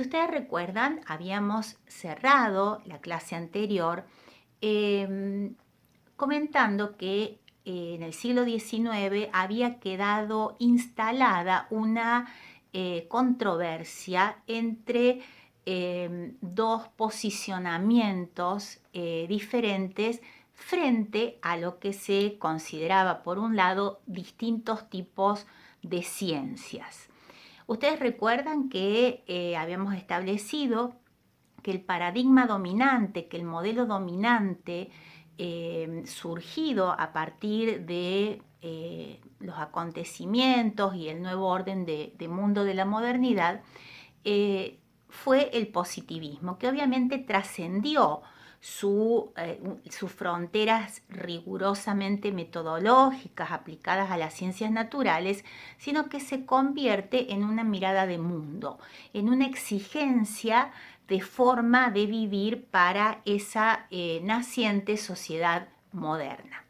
ustedes recuerdan, habíamos cerrado la clase anterior comentando que en el siglo XIX había quedado instalada una controversia entre dos posicionamientos diferentes frente a lo que se consideraba, por un lado, distintos tipos de ciencias. Ustedes recuerdan que habíamos establecido que el paradigma dominante, que el modelo dominante surgido a partir de los acontecimientos y el nuevo orden de mundo de la modernidad, fue el positivismo, que obviamente trascendió sus fronteras rigurosamente metodológicas aplicadas a las ciencias naturales, sino que se convierte en una mirada de mundo, en una exigencia de forma de vivir para esa naciente sociedad moderna.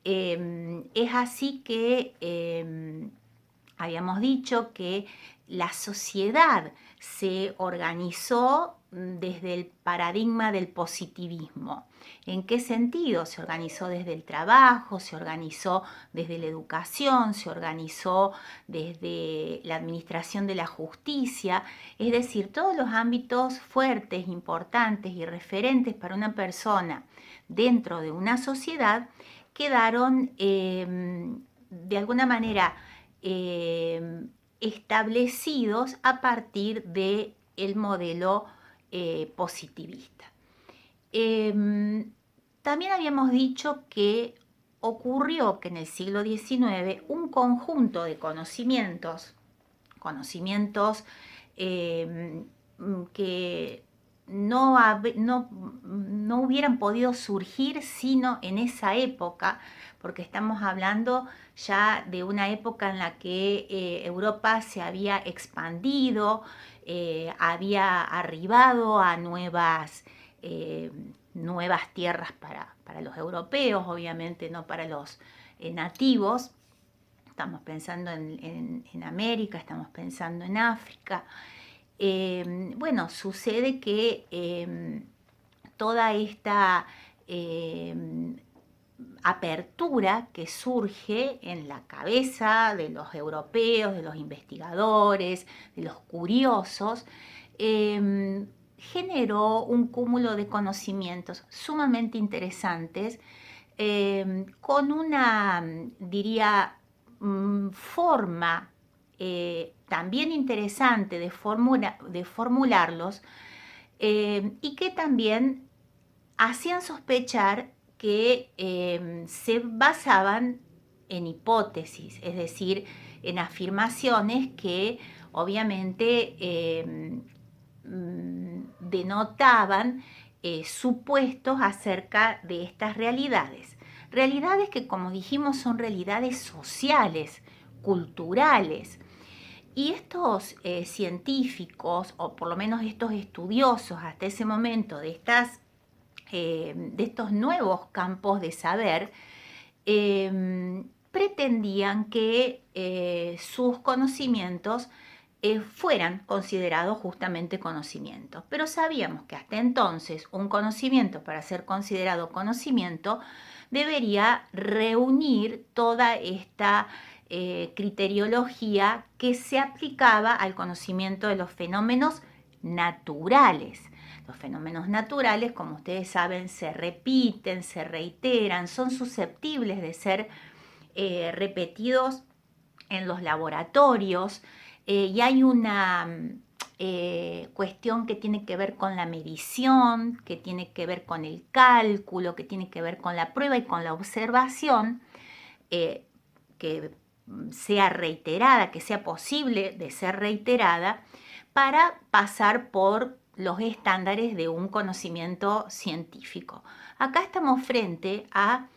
Es así que habíamos dicho que la sociedad se organizó desde el paradigma del positivismo. ¿En qué sentido? Se organizó desde el trabajo, se organizó desde la educación, se organizó desde la administración de la justicia, es decir, todos los ámbitos fuertes, importantes y referentes para una persona dentro de una sociedad quedaron de alguna manera establecidos a partir del modelo positivista. También habíamos dicho que ocurrió que en el siglo XIX un conjunto de conocimientos que no hubieran podido surgir sino en esa época, porque estamos hablando ya de una época en la que Europa se había expandido, había arribado a nuevas tierras para los europeos, obviamente no para los nativos. Estamos pensando en América, estamos pensando en África. Bueno, sucede que toda esta apertura que surge en la cabeza de los europeos, de los investigadores, de los curiosos, generó un cúmulo de conocimientos sumamente interesantes, con una, diría, forma también interesante de formularlos, y que también hacían sospechar que se basaban en hipótesis, es decir, en afirmaciones que obviamente denotaban supuestos acerca de estas realidades. Realidades que, como dijimos, son realidades sociales, culturales. Y estos científicos, o por lo menos estos estudiosos hasta ese momento de estos nuevos campos de saber, pretendían que sus conocimientos fueran considerados justamente conocimientos. Pero sabíamos que hasta entonces un conocimiento, para ser considerado conocimiento, debería reunir toda esta criteriología que se aplicaba al conocimiento de los fenómenos naturales. Los fenómenos naturales, como ustedes saben, se repiten, se reiteran, son susceptibles de ser repetidos en los laboratorios, y hay una cuestión que tiene que ver con la medición, que tiene que ver con el cálculo, que tiene que ver con la prueba y con la observación, que sea reiterada, que sea posible de ser reiterada, para pasar por los estándares de un conocimiento científico. Acá estamos frente a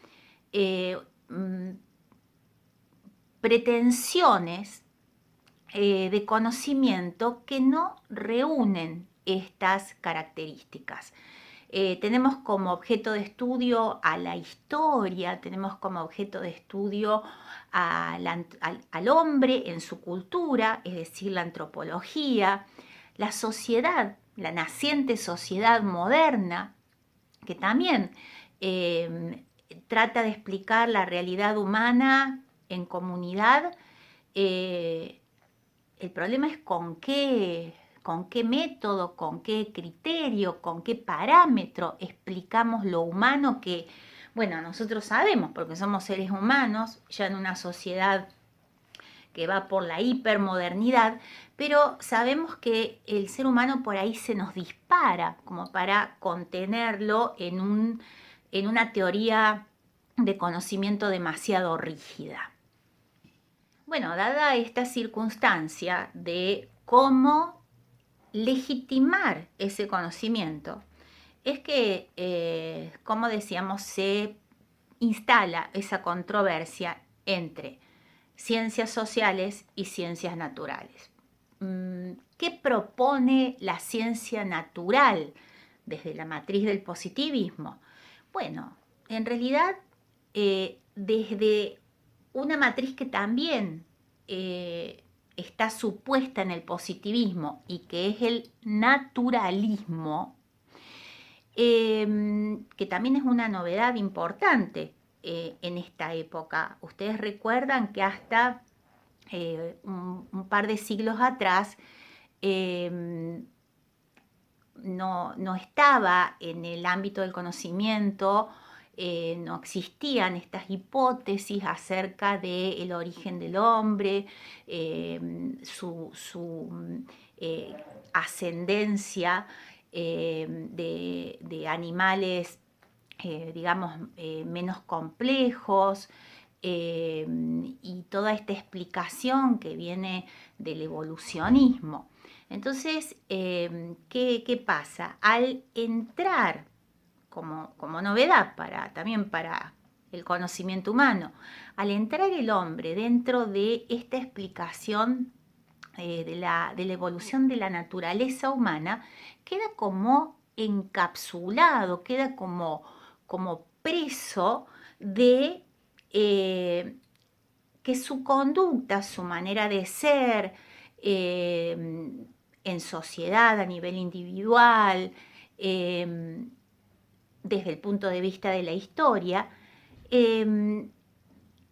pretensiones de conocimiento que no reúnen estas características. Tenemos como objeto de estudio a la historia, tenemos como objeto de estudio al hombre en su cultura, es decir, la antropología. la sociedad, la naciente sociedad moderna, que también trata de explicar la realidad humana en comunidad, el problema es con qué método, con qué criterio, con qué parámetro explicamos lo humano que, bueno, nosotros sabemos porque somos seres humanos, ya en una sociedad que va por la hipermodernidad, pero sabemos que el ser humano por ahí se nos dispara como para contenerlo en una teoría de conocimiento demasiado rígida. Bueno, dada esta circunstancia de cómo legitimar ese conocimiento, es que, como decíamos, se instala esa controversia entre ciencias sociales y ciencias naturales. ¿Qué propone la ciencia natural desde la matriz del positivismo? Bueno, en realidad, desde una matriz que también está supuesta en el positivismo y que es el naturalismo, que también es una novedad importante en esta época. Ustedes recuerdan que hasta un par de siglos atrás no estaba en el ámbito del conocimiento, no existían estas hipótesis acerca del origen del hombre, su ascendencia de animales, digamos, menos complejos, y toda esta explicación que viene del evolucionismo. Entonces, ¿qué pasa? Al entrar como novedad también para el conocimiento humano, al entrar el hombre dentro de esta explicación de la evolución de la naturaleza humana, queda como encapsulado, queda como preso de que su conducta, su manera de ser en sociedad, a nivel individual, desde el punto de vista de la historia,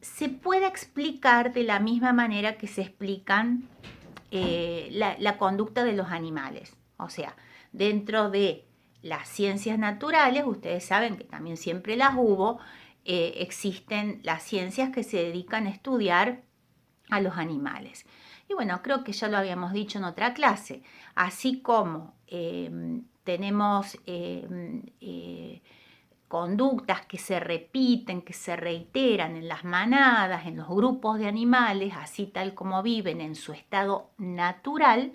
se pueda explicar de la misma manera que se explican la conducta de los animales. O sea, dentro de las ciencias naturales, ustedes saben que también siempre las hubo, existen las ciencias que se dedican a estudiar a los animales. Y bueno, creo que ya lo habíamos dicho en otra clase, así como tenemos conductas que se repiten, que se reiteran en las manadas, en los grupos de animales, así tal como viven en su estado natural,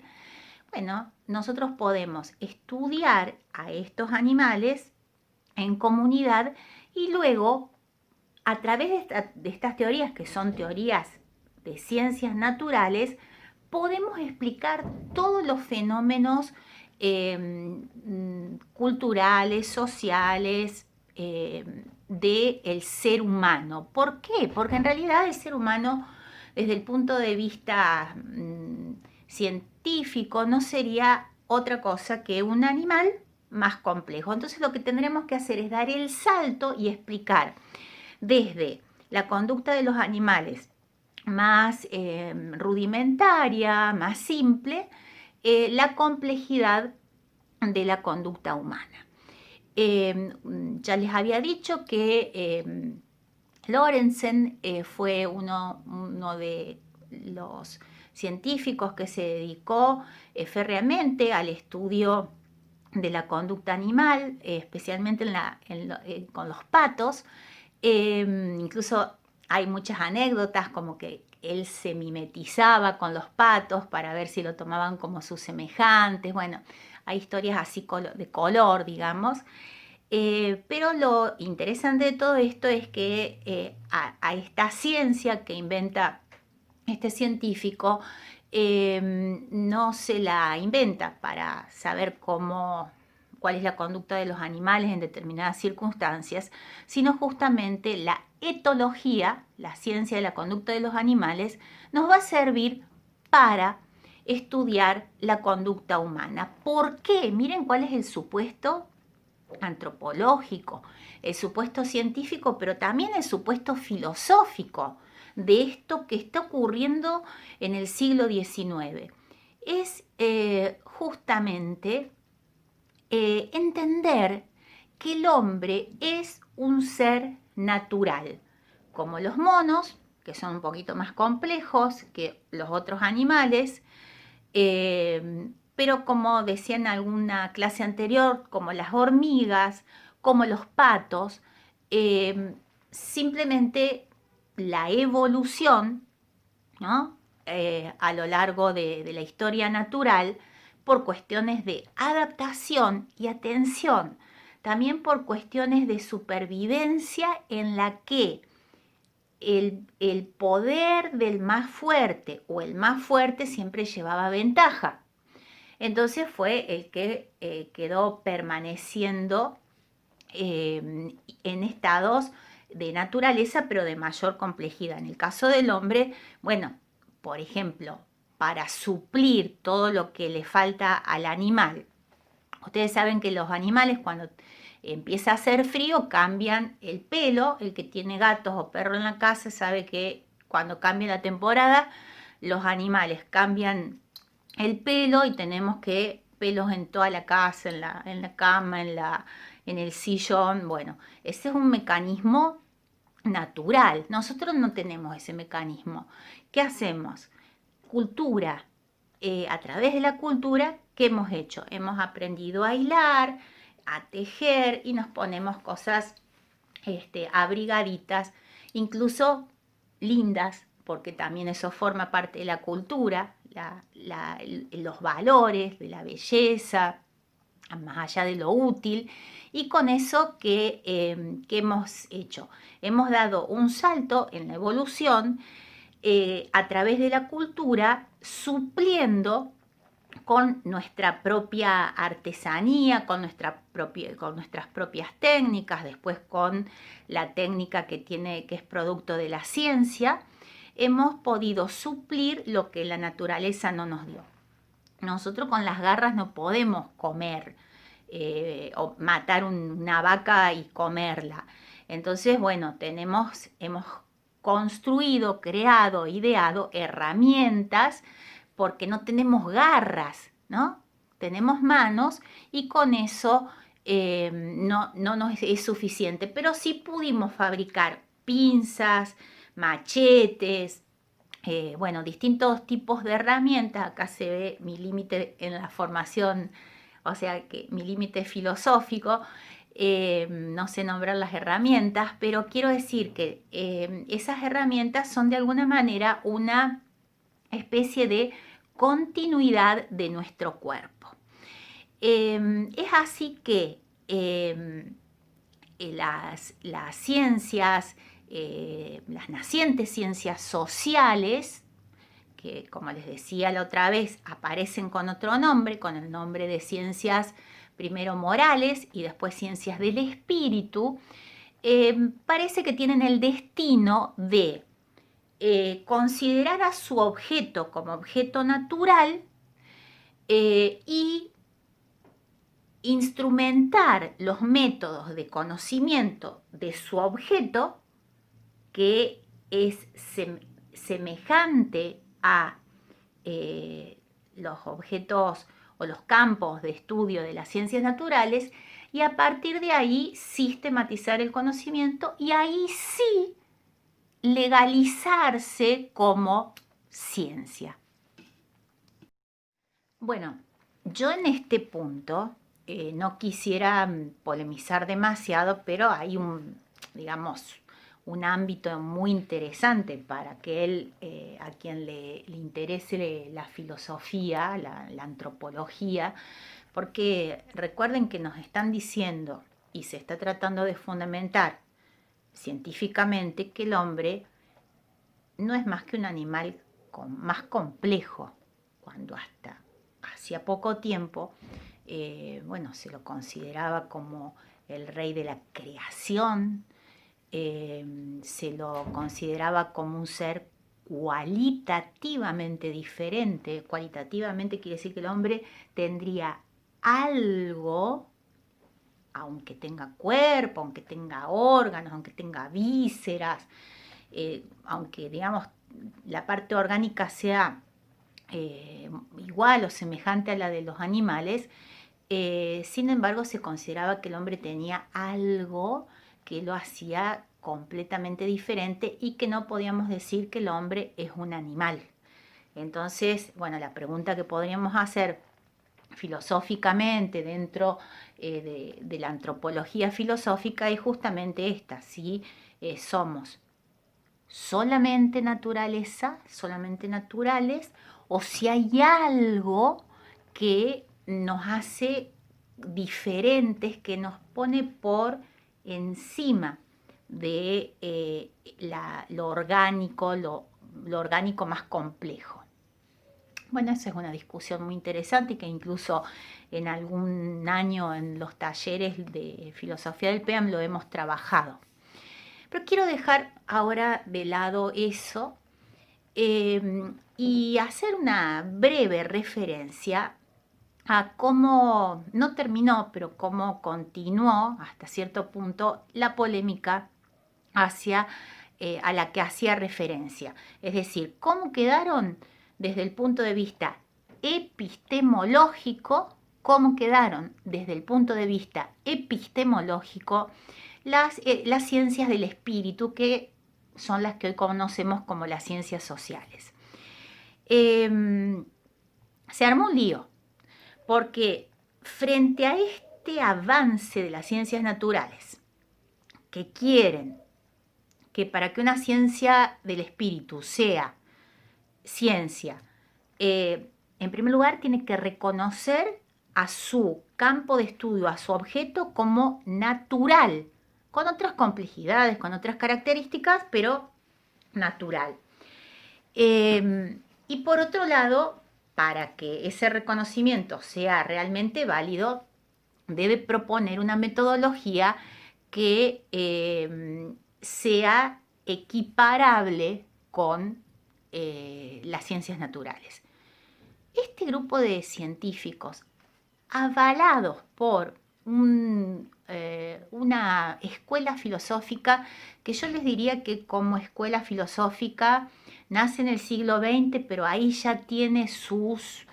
bueno, nosotros podemos estudiar a estos animales en comunidad y luego, a través de estas teorías, que son teorías de ciencias naturales, podemos explicar todos los fenómenos culturales, sociales, del ser humano. ¿Por qué? Porque en realidad el ser humano, desde el punto de vista científico, no sería otra cosa que un animal más complejo. Entonces lo que tendremos que hacer es dar el salto y explicar desde la conducta de los animales más rudimentaria, más simple, la complejidad de la conducta humana. Ya les había dicho que Lorenzen fue uno de los científicos que se dedicó férreamente al estudio de la conducta animal, especialmente con los patos. Incluso hay muchas anécdotas como que él se mimetizaba con los patos para ver si lo tomaban como sus semejantes. Bueno, hay historias así de color, digamos. Pero lo interesante de todo esto es que a esta ciencia que inventa este científico, no se la inventa para saber cuál es la conducta de los animales en determinadas circunstancias, sino justamente la etología, la ciencia de la conducta de los animales, nos va a servir para estudiar la conducta humana. ¿Por qué? Miren cuál es el supuesto antropológico, el supuesto científico, pero también el supuesto filosófico de esto que está ocurriendo en el siglo XIX. Es justamente entender que el hombre es un ser natural, como los monos, que son un poquito más complejos que los otros animales, pero como decía en alguna clase anterior, como las hormigas, como los patos, simplemente la evolución, ¿no? A lo largo de la historia natural, por cuestiones de adaptación y atención, también por cuestiones de supervivencia en la que el poder del más fuerte o el más fuerte siempre llevaba ventaja. Entonces fue el que quedó permaneciendo en estados de naturaleza, pero de mayor complejidad. En el caso del hombre, bueno, por ejemplo, para suplir todo lo que le falta al animal. Ustedes saben que los animales cuando empieza a hacer frío cambian el pelo. El que tiene gatos o perros en la casa sabe que cuando cambia la temporada los animales cambian el pelo y tenemos que pelos en toda la casa, en la cama, en el sillón. Bueno, ese es un mecanismo natural. Nosotros no tenemos ese mecanismo. ¿Qué hacemos? Cultura. A través de la cultura, ¿qué hemos hecho? Hemos aprendido a hilar, a tejer y nos ponemos cosas abrigaditas, incluso lindas, porque también eso forma parte de la cultura, los valores de la belleza, más allá de lo útil. Y con eso que hemos hecho, hemos dado un salto en la evolución a través de la cultura, supliendo con nuestra propia artesanía, con nuestras propias técnicas, después con la técnica que es producto de la ciencia, hemos podido suplir lo que la naturaleza no nos dio. Nosotros con las garras no podemos comer o matar una vaca y comerla. Entonces, bueno, hemos construido, creado, ideado herramientas porque no tenemos garras, ¿no? Tenemos manos y con eso no nos es suficiente, pero sí pudimos fabricar pinzas, machetes, bueno, distintos tipos de herramientas. Acá se ve mi límite en la formación, o sea que mi límite filosófico. No sé nombrar las herramientas, pero quiero decir que esas herramientas son de alguna manera una especie de continuidad de nuestro cuerpo. Es así que las ciencias, las nacientes ciencias sociales, que como les decía la otra vez, aparecen con otro nombre, con el nombre de ciencias primero morales y después ciencias del espíritu, parece que tienen el destino de considerar a su objeto como objeto natural y instrumentar los métodos de conocimiento de su objeto, que es semejante a los objetos o los campos de estudio de las ciencias naturales, y a partir de ahí sistematizar el conocimiento y ahí sí legalizarse como ciencia. Bueno, yo en este punto no quisiera polemizar demasiado, pero hay digamos, un ámbito muy interesante para aquel a quien le interese la filosofía, la antropología, porque recuerden que nos están diciendo y se está tratando de fundamentar científicamente que el hombre no es más que un animal más complejo, cuando hasta hacía poco tiempo, bueno, se lo consideraba como el rey de la creación, se lo consideraba como un ser cualitativamente diferente. Cualitativamente quiere decir que el hombre tendría algo, aunque tenga cuerpo, aunque tenga órganos, aunque tenga vísceras, aunque digamos la parte orgánica sea igual o semejante a la de los animales, sin embargo se consideraba que el hombre tenía algo que lo hacía completamente diferente y que no podíamos decir que el hombre es un animal. Entonces, bueno, la pregunta que podríamos hacer filosóficamente dentro de la antropología filosófica es justamente esta, si somos solamente naturaleza, solamente naturales, o si hay algo que nos hace diferentes, que nos pone por encima de lo orgánico, lo orgánico más complejo. Bueno, esa es una discusión muy interesante y que incluso en algún año en los talleres de filosofía del PEAM lo hemos trabajado. Pero quiero dejar ahora de lado eso y hacer una breve referencia a cómo, no terminó, pero cómo continuó hasta cierto punto la polémica a la que hacía referencia. Es decir, cómo quedaron desde el punto de vista epistemológico, cómo quedaron desde el punto de vista epistemológico las ciencias del espíritu, que son las que hoy conocemos como las ciencias sociales. Se armó un lío, porque frente a este avance de las ciencias naturales, que quieren que para que una ciencia del espíritu sea ciencia, en primer lugar tiene que reconocer a su campo de estudio, a su objeto como natural, con otras complejidades, con otras características, pero natural. Y por otro lado, para que ese reconocimiento sea realmente válido, debe proponer una metodología que sea equiparable con las ciencias naturales. Este grupo de científicos, avalados por una escuela filosófica que yo les diría que como escuela filosófica nace en el siglo XX, pero ahí ya tiene sus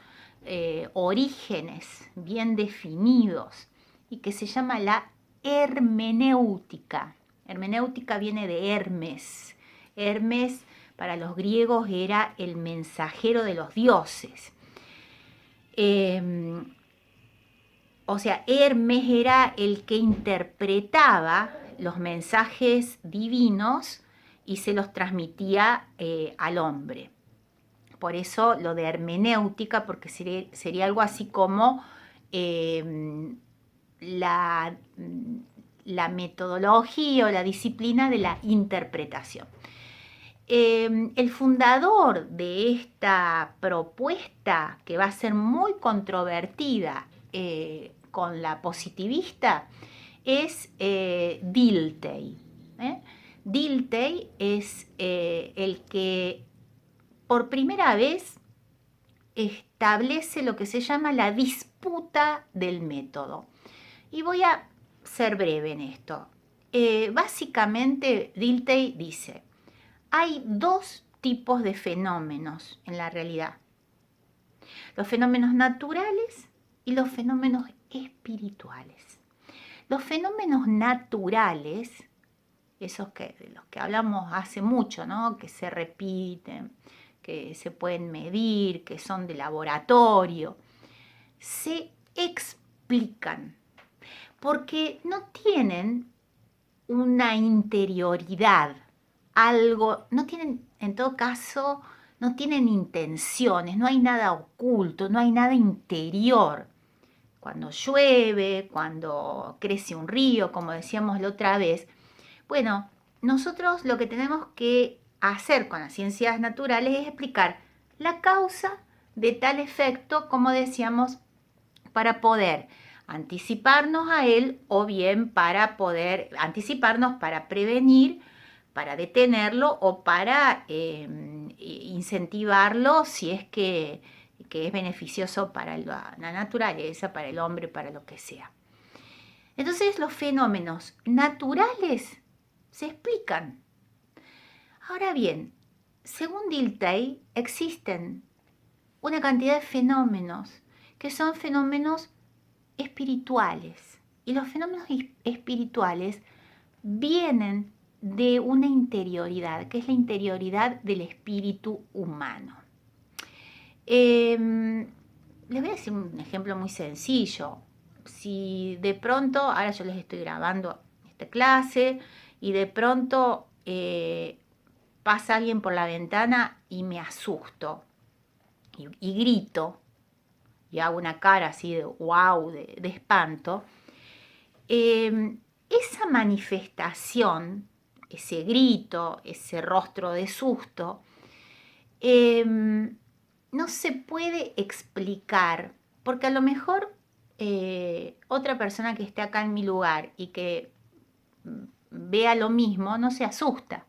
orígenes bien definidos y que se llama la hermenéutica. Hermenéutica viene de Hermes. Hermes para los griegos era el mensajero de los dioses. O sea, Hermes era el que interpretaba los mensajes divinos y se los transmitía al hombre. Por eso lo de hermenéutica, porque sería algo así como la metodología o la disciplina de la interpretación. El fundador de esta propuesta, que va a ser muy controvertida con la positivista, es Dilthey. Dilthey es el que por primera vez establece lo que se llama la disputa del método. Y voy a ser breve en esto. Básicamente, Dilthey dice: hay dos tipos de fenómenos en la realidad: los fenómenos naturales y los fenómenos espirituales. Los fenómenos naturales, esos de los que hablamos hace mucho, ¿no? Que se repiten, que se pueden medir, que son de laboratorio, se explican porque no tienen una interioridad, algo, no tienen, en todo caso, no tienen intenciones, no hay nada oculto, no hay nada interior. Cuando llueve, cuando crece un río, como decíamos la otra vez, bueno, nosotros lo que tenemos que hacer con las ciencias naturales es explicar la causa de tal efecto, como decíamos, para poder anticiparnos a él, o bien para poder anticiparnos para prevenir, para detenerlo o para incentivarlo si es que es beneficioso para la naturaleza, para el hombre, para lo que sea. Entonces los fenómenos naturales se explican. Ahora bien, según Dilthey, existen una cantidad de fenómenos que son fenómenos espirituales. Y los fenómenos espirituales vienen de una interioridad, que es la interioridad del espíritu humano. Les voy a decir un ejemplo muy sencillo. Si de pronto, ahora yo les estoy grabando esta clase y de pronto pasa alguien por la ventana y me asusto y grito y hago una cara así de wow, de espanto, esa manifestación, ese grito, ese rostro de susto, no se puede explicar, porque a lo mejor otra persona que esté acá en mi lugar y que vea lo mismo no se asusta.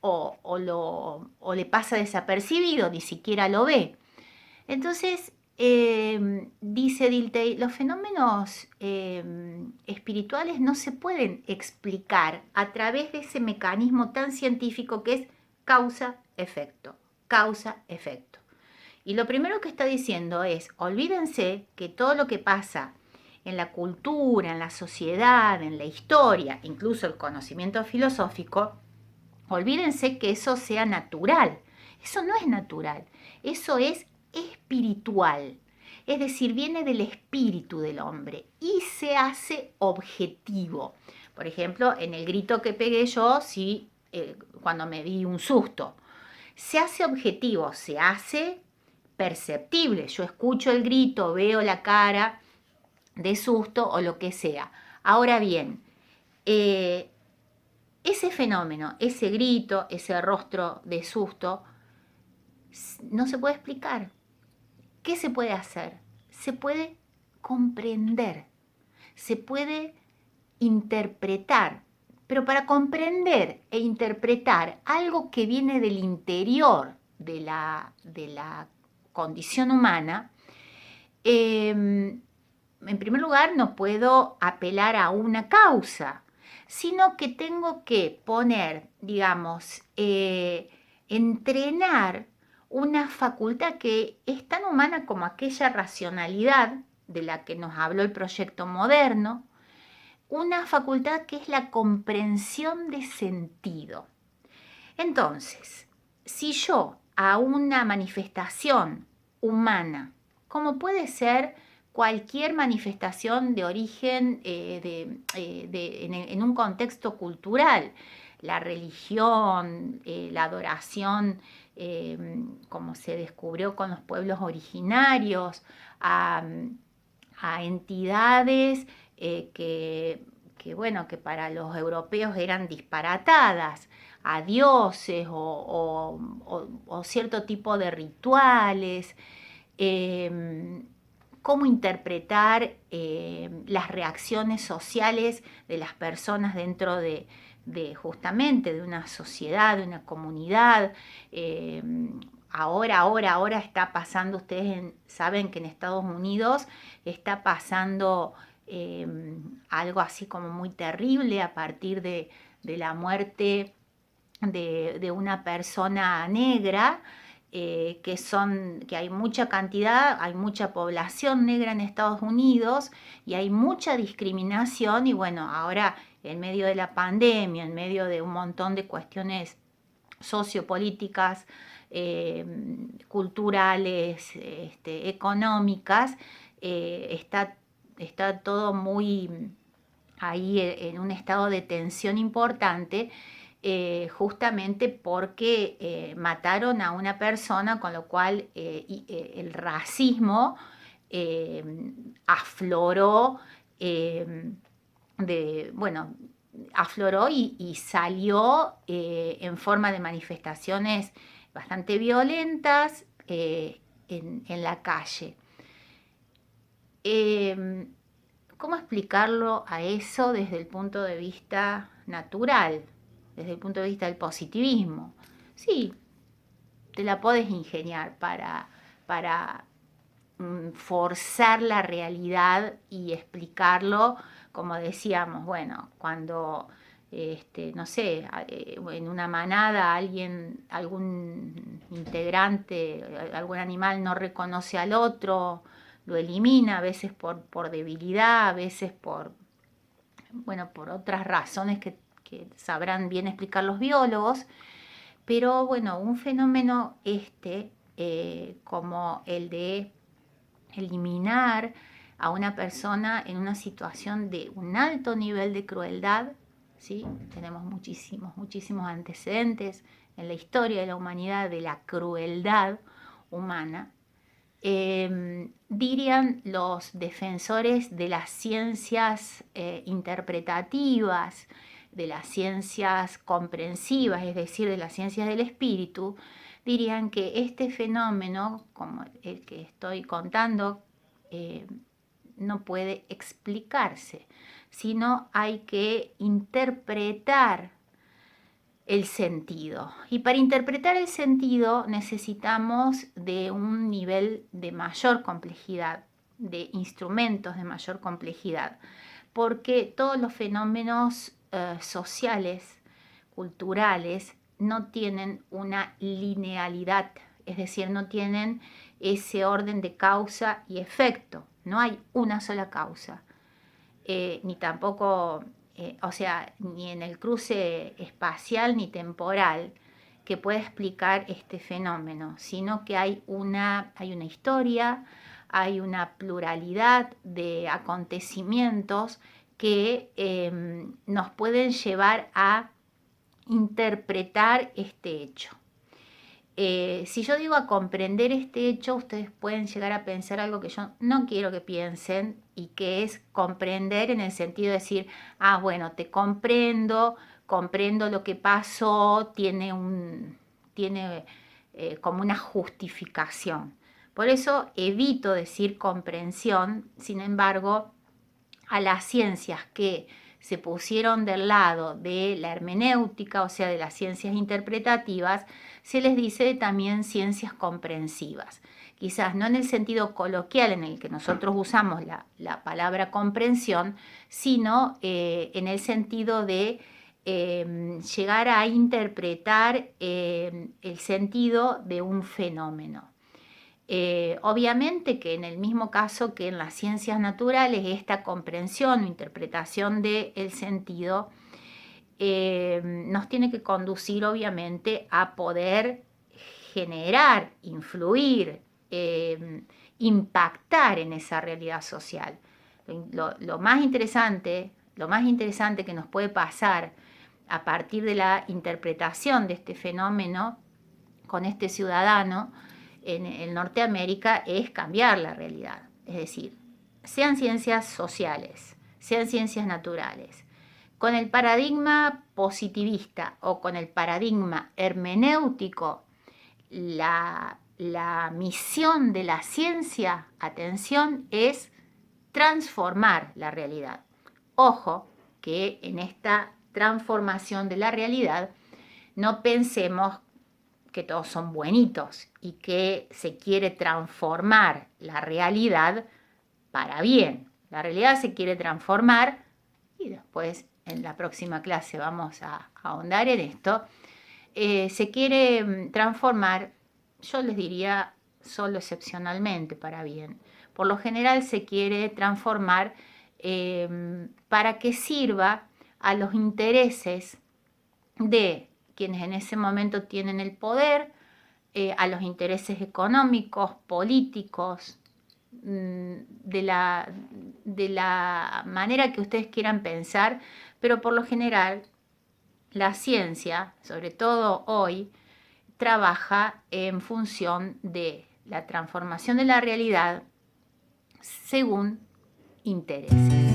O le pasa desapercibido, ni siquiera lo ve. Entonces, dice Dilthey, los fenómenos espirituales no se pueden explicar a través de ese mecanismo tan científico que es causa-efecto, causa-efecto. Y lo primero que está diciendo es, olvídense que todo lo que pasa en la cultura, en la sociedad, en la historia, incluso el conocimiento filosófico, olvídense que eso sea natural. Eso no es natural, eso es espiritual. Es decir, viene del espíritu del hombre y se hace objetivo. Por ejemplo, en el grito que pegué yo, cuando me di un susto, se hace objetivo, se hace perceptible. Yo escucho el grito, veo la cara de susto o lo que sea. Ahora bien, ese fenómeno, ese grito, ese rostro de susto, no se puede explicar. ¿Qué se puede hacer? Se puede comprender, se puede interpretar. Pero para comprender e interpretar algo que viene del interior de la condición humana, en primer lugar no puedo apelar a una causa, sino que tengo que poner, digamos, entrenar una facultad que es tan humana como aquella racionalidad de la que nos habló el proyecto moderno, una facultad que es la comprensión de sentido. Entonces, si yo a una manifestación humana, como puede ser cualquier manifestación de origen en un contexto cultural, la religión, la adoración, como se descubrió con los pueblos originarios, a entidades que para los europeos eran disparatadas, a dioses o cierto tipo de rituales, cómo interpretar las reacciones sociales de las personas dentro de justamente de una sociedad, de una comunidad. Ahora está pasando, ustedes saben que en Estados Unidos está pasando algo así como muy terrible a partir de la muerte de una persona negra, que hay mucha cantidad, hay mucha población negra en Estados Unidos y hay mucha discriminación y bueno, ahora en medio de la pandemia, en medio de un montón de cuestiones sociopolíticas, culturales, económicas, está todo muy ahí en un estado de tensión importante, justamente porque mataron a una persona, con lo cual el racismo afloró, bueno, afloró y salió en forma de manifestaciones bastante violentas en la calle. ¿Cómo explicarlo a eso desde el punto de vista natural, desde el punto de vista del positivismo? Sí, te la podés ingeniar para forzar la realidad y explicarlo, como decíamos, bueno, cuando, no sé, en una manada algún integrante, algún animal no reconoce al otro, lo elimina, a veces por debilidad, a veces bueno, por otras razones que sabrán bien explicar los biólogos, pero bueno, un fenómeno como el de eliminar a una persona en una situación de un alto nivel de crueldad, ¿sí? Tenemos muchísimos antecedentes en la historia de la humanidad de la crueldad humana. Dirían los defensores de las ciencias interpretativas, de las ciencias comprensivas, es decir, de las ciencias del espíritu, dirían que este fenómeno, como el que estoy contando, no puede explicarse, sino hay que interpretar el sentido. Y para interpretar el sentido necesitamos de un nivel de mayor complejidad, de instrumentos de mayor complejidad, porque todos los fenómenos sociales, culturales, no tienen una linealidad, es decir, no tienen ese orden de causa y efecto, no hay una sola causa, ni tampoco, o sea, ni en el cruce espacial ni temporal que pueda explicar este fenómeno, sino que hay una historia, hay una pluralidad de acontecimientos que nos pueden llevar a interpretar este hecho. Si yo digo a comprender este hecho, ustedes pueden llegar a pensar algo que yo no quiero que piensen, y que es comprender en el sentido de decir, ah, bueno, te comprendo, comprendo lo que pasó, tiene como una justificación. Por eso evito decir comprensión. Sin embargo, a las ciencias que se pusieron del lado de la hermenéutica, o sea, de las ciencias interpretativas, se les dice también ciencias comprensivas. Quizás no en el sentido coloquial en el que nosotros usamos la palabra comprensión, sino en el sentido de llegar a interpretar el sentido de un fenómeno. Obviamente que en el mismo caso que en las ciencias naturales, esta comprensión o interpretación del sentido nos tiene que conducir obviamente a poder generar, influir, impactar en esa realidad social. Lo más interesante que nos puede pasar a partir de la interpretación de este fenómeno con este ciudadano en Norteamérica es cambiar la realidad. Es decir, sean ciencias sociales, sean ciencias naturales, con el paradigma positivista o con el paradigma hermenéutico, la misión de la ciencia, atención, es transformar la realidad. Ojo que en esta transformación de la realidad no pensemos que todos son buenitos y que se quiere transformar la realidad para bien. La realidad se quiere transformar, y después en la próxima clase vamos a ahondar en esto. Se quiere transformar, yo les diría, solo excepcionalmente para bien. Por lo general se quiere transformar para que sirva a los intereses de quienes en ese momento tienen el poder, a los intereses económicos, políticos, de la manera que ustedes quieran pensar, pero por lo general la ciencia, sobre todo hoy, trabaja en función de la transformación de la realidad según intereses.